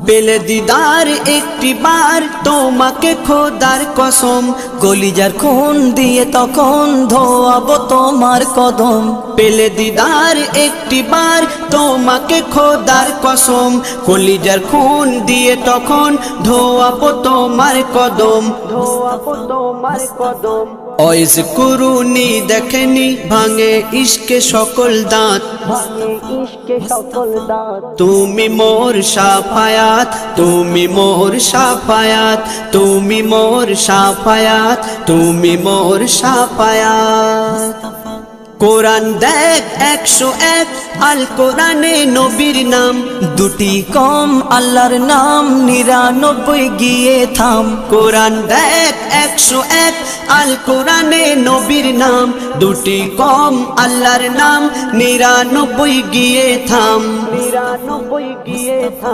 পেলে দিদার একটি বার তোমাকে খোদার কসম, কলিজার খুন দিয়ে তখন ধোয়াবো তোমার কদম। পেলে দিদার একটি বার তোমাকে খোদার কসম, কলিজার খুন দিয়ে তখন ধোয়াবো তোমার কদম, ধোয়াবো তোমার কদম। ওয়াইজ কুরুনি দেখেনি ভাঙে ইশকে সকল দাঁত, ভাঙে ইশকে সকল দাঁত। তুমি মোর শাফায়াত, তুমি মোর শাফায়াত, তুমি মোর শাফায়াত, তুমি মোর শাফায়াত। কোরআন দেখ 101 আল কোরআনে নবীর নাম, দুটি কম আল্লাহর নাম 99 গিয়ে থাম। কোরআন দেখ 101 আল কোরআনে নবীর নাম, দুটি কম আল্লাহর নাম 99 গিয়ে থাম, 99 গিয়ে থাম।